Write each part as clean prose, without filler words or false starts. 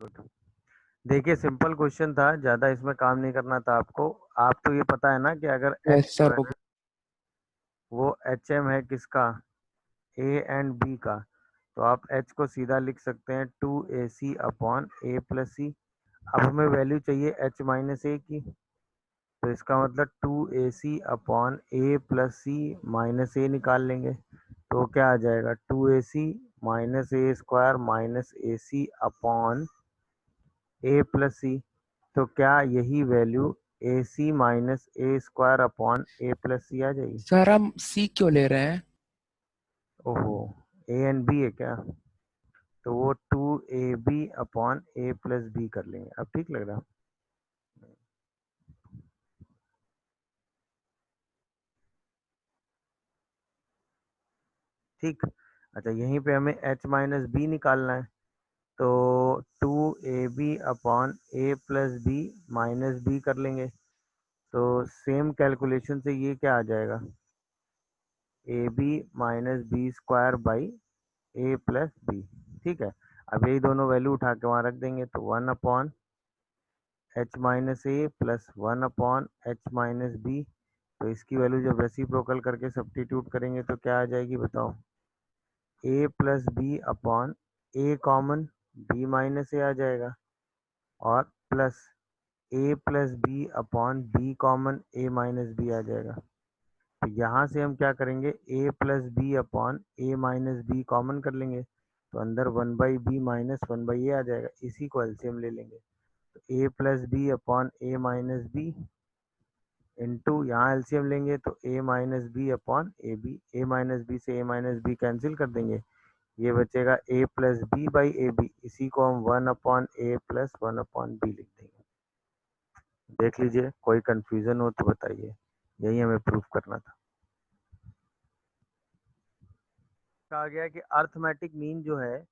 Good. देखिए simple question था, ज्यादा इसमें काम नहीं करना था आपको। आप तो ये पता है ना कि अगर यस एच जो सर है हो ना वो एच एम है किसका, ए एंड बी का, तो आप एच को सीधा लिख सकते हैं 2ac अपॉन ए प्लस सी। अब हमें वैल्यू चाहिए एच माइनस ए की, तो इसका मतलब 2ac upon A plus C minus ए निकाल लेंगे, तो क्या आ जाएगा 2ac minus A square minus A C upon A plus सी। तो क्या यही value A C minus A square upon A plus सी आ जाएगी? सर, हम सी क्यों ले रहे हैं? ओहो, ए एंड बी है क्या? तो वो 2ab upon A plus B कर लेंगे। अब ठीक लग रहा? ठीक। अच्छा, यहीं पे हमें h माइनस बी निकालना है, तो 2ab upon A plus B minus B कर लेंगे। तो सेम कैलकुलेशन से ये क्या आ जाएगा, A B minus B square by A plus B. ठीक है, अब यही दोनों वैल्यू उठा के वहाँ रख देंगे, तो 1 upon H minus A plus 1 upon H minus B. तो इसकी वैल्यू जब रेसिप्रोकल करके सब्स्टिट्यूट करेंगे तो क्या आ जाएगी बताओ, A plus B upon A common B minus A आ जाएगा, और plus A plus B upon B common A minus B आ जाएगा। तो यहाँ से हम क्या करेंगे, A plus B upon A minus B common कर लेंगे, तो अंदर 1/b माइनस 1/a आ जाएगा, इसी को एलसीएम ले लेंगे। तो A plus B upon A minus B into यहाँ एलसीएम लेंगे तो A minus B upon A B, A minus B से ए माइनस बी कैंसिल कर देंगे, ये बचेगा A plus B by A B, इसी को हम 1 upon A plus 1 upon B लिख देंगे। देख लीजिए, कोई कंफ्यूजन हो तो बताइए, यही हमें प्रूफ करना था। कहा गया कि अर्थमेटिक मीन जो है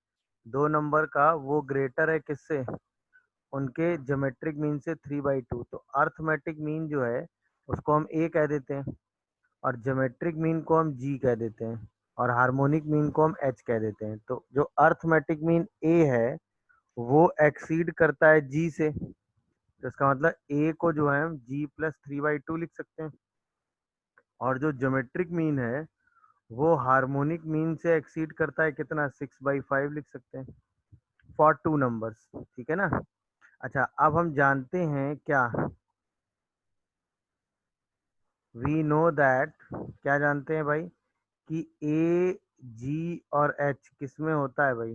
दो नंबर का वो ग्रेटर है किससे, उनके ज्योमेट्रिक मीन से 3/2। तो अर्थमेटिक मीन जो है उसको हम ए कह देते हैं, और ज्योमेट्रिक मीन को हम जी कह देते हैं, और हार्मोनिक मीन को हम एच कह देते हैं। तो जो अर्थमेटिक मीन ए है वो एक्सीड करता है जी से, तो इसका मतलब ए को जो है हम जी प्लस 3/2 लिख सकते हैं, और जो ज्योमेट्रिक मीन है वो हार्मोनिक मीन से एक्सीड करता है कितना, 6/5 लिख सकते हैं फॉर टू नंबर्स। ठीक है ना? अच्छा, अब हम जानते हैं क्या, वी नो दैट, क्या जानते हैं भाई, कि ए जी और एच किस में होता है भाई,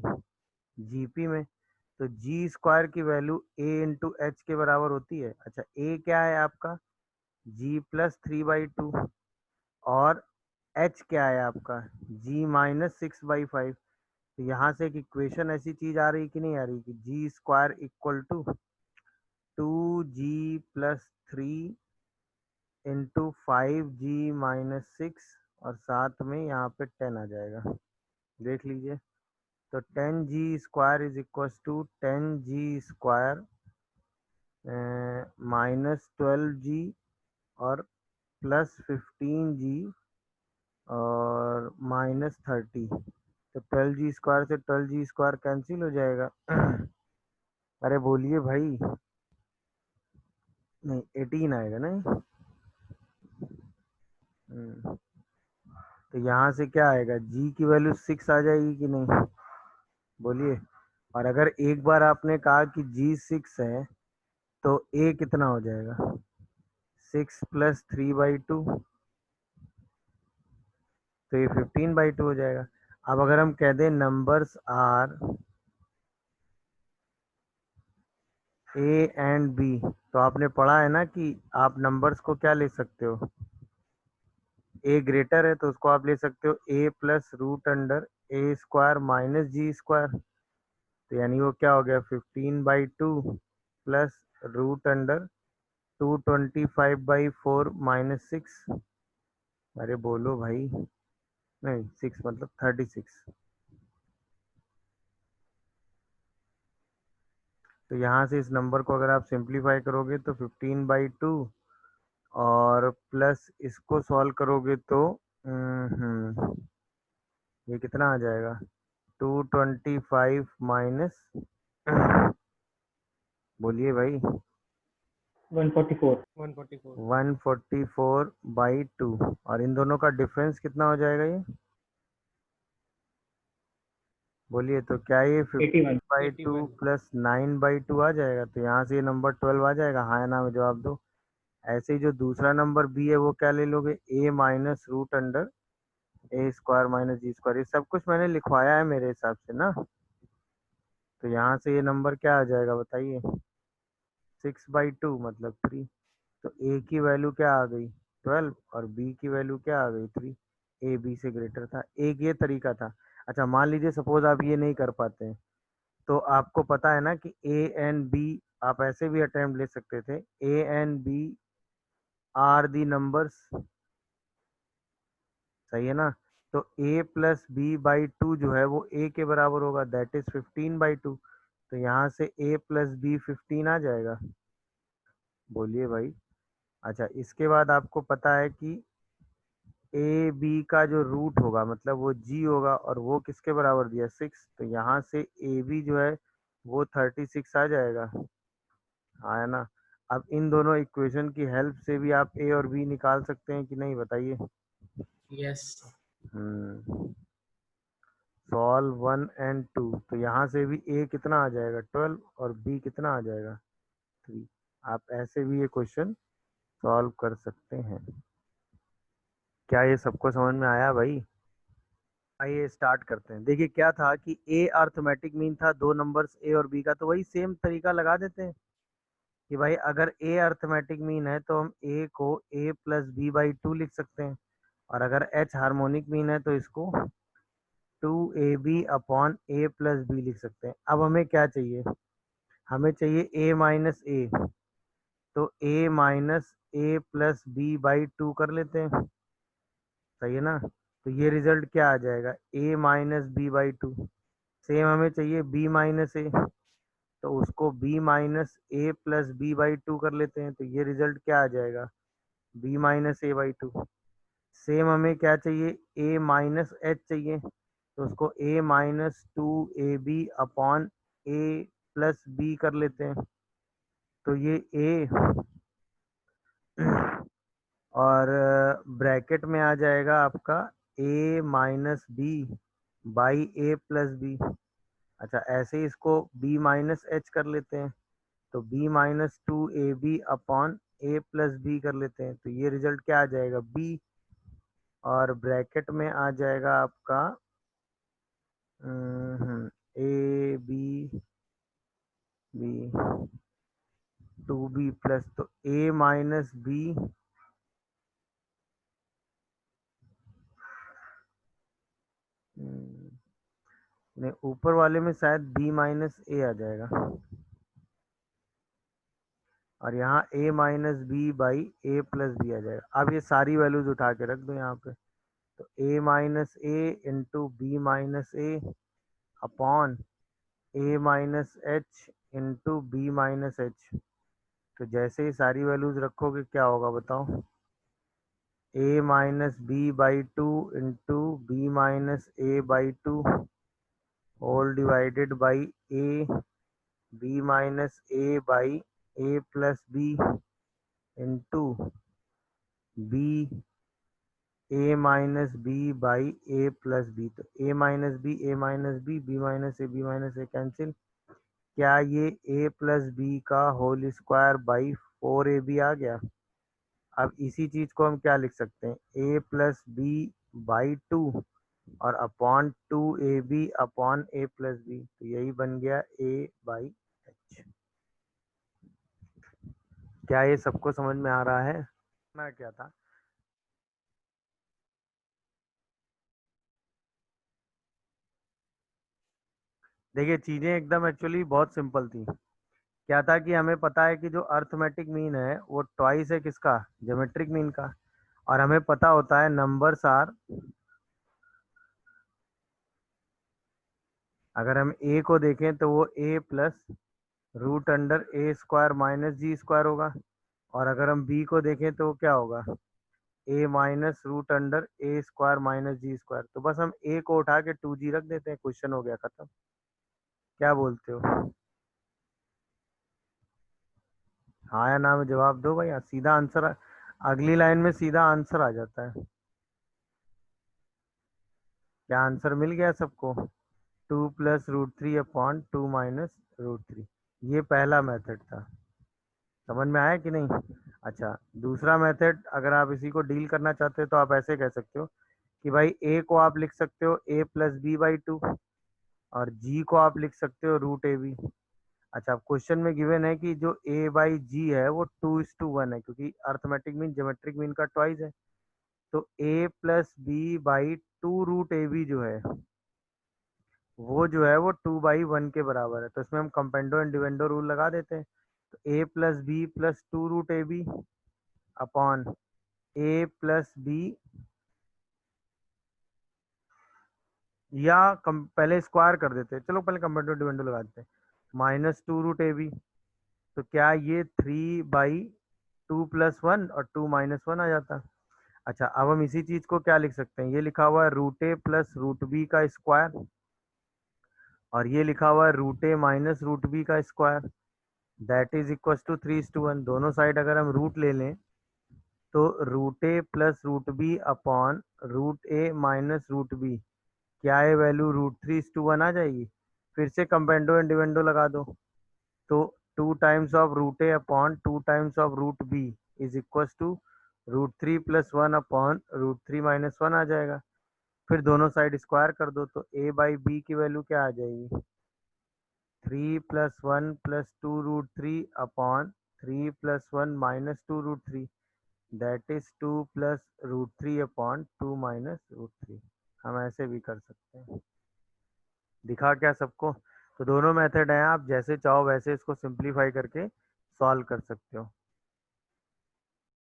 जीपी में। तो जी स्क्वायर की वैल्यू ए इंटू एच के बराबर होती है। अच्छा, ए क्या है आपका, जी प्लस 3/2, और एच क्या है आपका, जी माइनस 6/5। तो यहाँ से एक इक्वेशन ऐसी चीज आ रही कि नहीं आ रही, कि G square equal to 2g plus 3 into 5g minus 6, और साथ में यहाँ पे 10 आ जाएगा। देख लीजिए, तो 10g square is equal to 10g square -12g और +15g और -30। तो 12g स्क्वायर से 12g स्क्वायर कैंसिल हो जाएगा। अरे बोलिए भाई, नहीं 18 आएगा नहीं। हम्म, तो यहाँ से क्या आएगा, जी की वैल्यू 6 आ जाएगी कि नहीं, बोलिए। और अगर एक बार आपने कहा कि जी 6 है तो ए कितना हो जाएगा, 6 प्लस 3/2, तो ये 15/2 हो जाएगा। अब अगर हम कह दें numbers are A and B, तो आपने पढ़ा है ना कि आप नंबर्स को क्या ले सकते हो, ए ग्रेटर है तो उसको आप ले सकते हो ए plus root under A square minus G square. तो यानी वो क्या हो गया, 15/2 प्लस रूट अंडर 225/4 -6। अरे बोलो भाई, नहीं 6 मतलब 36। तो यहाँ से इस नंबर को अगर आप सिंप्लीफाई करोगे तो 15/2, और प्लस इसको सॉल्व करोगे तो ये कितना आ जाएगा, 225 माइनस बोलिए भाई। 144। 144/2 और इन दोनों का डिफरेंस कितना हो जाएगा ये? बोलिए तो क्या ये 81। 15/2 प्लस 9/2 आ जाएगा? तो यहाँ से ये नंबर 12 आ जाएगा। हाँ या ना में जवाब दो। ऐसे ही जो दूसरा नंबर बी है वो क्या ले लोगे? ए minus root under A square minus G square. ये सब कुछ मैंने लिखवाया है मेरे हिसाब से ना। तो यहाँ से ये नंबर क्या आ जाएगा बताइए? 6/2 मतलब 3। तो ए की वैल्यू क्या आ गई? 12 और बी की वैल्यू क्या आ गई? 3। ए बी से ग्रेटर था। एक ये तरीका था। अच्छा मान लीजिए सपोज आप ये नहीं कर पाते हैं, तो आपको पता है ना कि ए एंड बी आप ऐसे भी अटेम्प्ट ले सकते थे। A and B are the numbers, सही है ना? तो a plus B by two जो है वो a के बराबर होगा, दैट इज 15/2। तो यहाँ से a प्लस बी 15 आ जाएगा। बोलिए भाई। अच्छा इसके बाद आपको पता है कि ए बी का जो रूट होगा मतलब वो g होगा, और वो किसके बराबर दिया? 6। तो यहाँ से ए बी जो है वो 36 आ जाएगा। हाँ है ना? अब इन दोनों इक्वेशन की हेल्प से भी आप a और b निकाल सकते हैं कि नहीं बताइए? यस। हम्म। सॉल्व 1 और 2। तो यहाँ से भी a कितना आ जाएगा? 12 और b कितना आ जाएगा? 3। आप ऐसे भी ये क्वेश्चन सॉल्व कर सकते हैं। क्या ये सबको समझ में आया भाई? आइए स्टार्ट करते हैं। देखिए क्या था कि a अर्थमेटिक मीन था दो नंबर्स a और b का, तो वही सेम तरीका लगा देते हैं कि भाई अगर a अर्थमेटिक मीन है तो हम a को a plus B by two लिख सकते हैं, और अगर h हार्मोनिक मीन है तो इसको 2ab upon a plus B लिख सकते हैं। अब हमें क्या चाहिए? हमें चाहिए a माइनस ए। तो a minus A plus B by two कर लेते हैं, सही है ना? तो ये रिजल्ट क्या आ जाएगा? a minus B by two. Same हमें चाहिए b माइनस ए, तो उसको b minus A plus B by two कर लेते हैं, तो ये रिजल्ट क्या आ जाएगा? b minus A by two. Same हमें क्या चाहिए? a माइनस एच चाहिए, तो उसको a minus two A B upon A plus B कर लेते हैं, तो ये a और ब्रैकेट में आ जाएगा आपका a minus B by A plus B. अच्छा ऐसे ही इसको b माइनस एच कर लेते हैं, तो b minus two A B upon A plus B कर लेते हैं, तो ये रिजल्ट क्या आ जाएगा? b। और ब्रैकेट में आ जाएगा आपका A B B two B plus, तो a माइनस बी नहीं, ऊपर वाले में शायद b माइनस ए आ जाएगा, और यहाँ a minus B by A plus B आ जाएगा। अब ये सारी वैल्यूज उठा के रख दो यहाँ पे, तो a minus A into B minus A upon A minus H into B minus H. तो जैसे ही सारी वैल्यूज रखोगे क्या होगा बताओ? a minus B by two into B minus A by two whole divided by A B minus A by A plus B into B A minus B by A plus B. तो A minus B, A minus B, B minus A, B minus A cancel. क्या ये A plus B का whole square by 4ab आ गया? अब इसी चीज को हम क्या लिख सकते हैं? ए प्लस बी बाई टू और upon 2ab upon A plus B, तो यही बन गया a बाई एच। क्या ये सबको समझ में आ रहा है? ना क्या था? देखिए चीजें एकदम एक्चुअली बहुत सिंपल थी। क्या था कि हमें पता है कि जो अर्थमेटिक मीन है वो ट्वाइस है किसका? ज्योमेट्रिक मीन का। और हमें पता होता है नंबर्स आर, अगर हम a को देखें तो वो a plus root under A square minus G square होगा, और अगर हम b को देखें तो वो क्या होगा? a minus root under A square minus G square. तो बस हम a को उठा के 2g रख देते हैं, क्वेश्चन हो गया खत्म। क्या बोलते हो? हाँ या ना में जवाब दो भाई, सीधा आंसर, अगली लाइन में सीधा आंसर आ जाता है। क्या आंसर मिल गया सबको? 2 + √3/2 माइनस √3। ये पहला मेथड था, समझ में आया कि नहीं? अच्छा, दूसरा मेथड अगर आप इसी को डील करना चाहते हो तो आप ऐसे कह सकते हो कि भाई ए को आप लिख सकते हो a+b/2, और जी को आप लिख सकते हो √ab। अच्छा, अब क्वेश्चन में गिवन है कि जो a/g है वो 2:1 है, क्योंकि अर्थमेटिक मीन ज्योमेट्रिक मीन का ट्वाइस है। तो a+b/2 √ab जो है वो 2/1 के बराबर है। तो इसमें हम कंपेंडो एंड डिवेंडो रूल लगा देते हैं। तो a+b+2 √ab अपॉन a+b, या पहले स्क्वायर कर देते हैं, चलो पहले कंपेंडो डिवेंडो लगा देते हैं, -2 √ab। तो क्या ये 3/2+1 और 2 - 1 आ जाता? अच्छा, अब हम इसी चीज को क्या लिख सकते हैं, ये लिखा हुआ है √a + √b का स्क्वायर, और ये लिखा हुआ है √a - √b का square, that is equal to 3:1। दोनों साइड अगर हम रूट ले लें तो √a + √b upon √a - √b, क्या ये वैल्यू √3:1 आ जाएगी? फिर से कंपेंडो एंड डिवेंडो लगा दो, तो 2 times of √a upon 2 times of √b is equal to √3 + 1 upon √3 - 1 आ जाएगा। फिर दोनों साइड स्क्वायर कर दो, तो a/b की वैल्यू क्या आ जाएगी? 3 + 1 + 2 √3 अपॉन 3 + 1 - 2 √3, दैट इज 2 + √3 अपॉन 2 - √3। हम ऐसे भी कर सकते हैं। दिखा क्या सबको? तो दोनों मेथड हैं, आप जैसे चाहो वैसे इसको सिंप्लीफाई करके सॉल्व कर सकते हो।